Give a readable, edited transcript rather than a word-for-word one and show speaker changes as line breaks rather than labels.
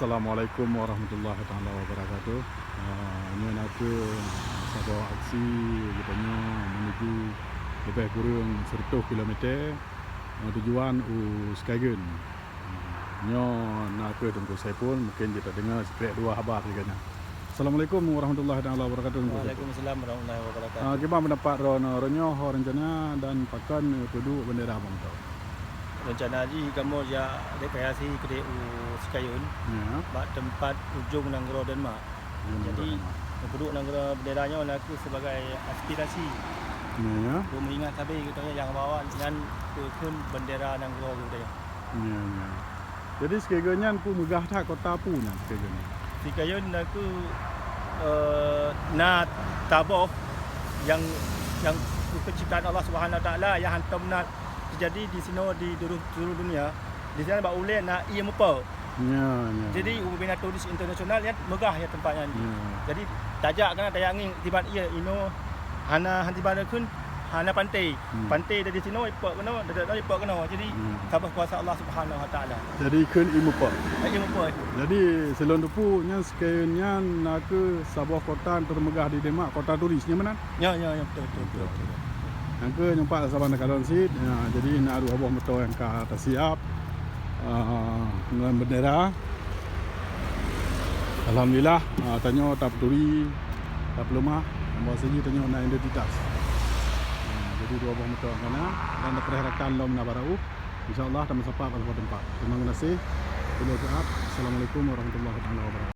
Assalamualaikum warahmatullahi taala wabarakatuh. Ini aku sebuah aksi katanya menuju lebih kurang 100 kilometer tujuan Skygen. Nyo nak aku tunggu saya pun mungkin kita dengar sekrek dua habar katanya. Assalamualaikum warahmatullahi taala wabarakatuh.
Waalaikumsalam warahmatullahi wabarakatuh.
Gimana pendapat ronyo rencana dan pakan penduduk bendera bang tau.
Rencana haji kamu ya rekreasi ke Sekayun,
Ya.
tempat ujung Nanggro Denmark. Jadi penduduk Nanggro benderanya aku sebagai aspirasi.
Ya.
Aku mengingat tapi katanya yang bawa dengan pun bendera Nanggro gitu ya.
Ya. Jadi Skygennya aku megah tak kota punya Skygen.
Sekayun aku nak taboh yang penciptaan Allah Subhanahu Wa Taala yang hantam nak terjadi di sini di seluruh dunia. Di sana bak uleh nak ia mepa.
Ya.
Jadi Ubina Turis Internasional yang megah ya tempatnya ni.
Ya.
Jadi tajak kena tayangin tiba ia ino hana hantibana kun hana pantai. Pantai dari sini ipok kena dari ipok kena. Jadi sabah kuasa Allah Subhanahu Wa Taala.
Jadi kun imupa.
Ia mepa.
Jadi selon depu nya sekayunnya nak ke sebuah kota termegah di Denmark, kota turisnya mana?
Ya betul.
Yang ke nyempat sabana kalon sit. Ya, jadi nak ada abah betul yang ka siap dengan bendera. Alhamdulillah tanya tak peduli tak lemah bawa sini tanya nak identitas. Jadi dua abah betul kana dan perharakan lom na barau. Insyaallah kami sapa pada tempat. Terima kasih. Assalamualaikum warahmatullahi wabarakatuh.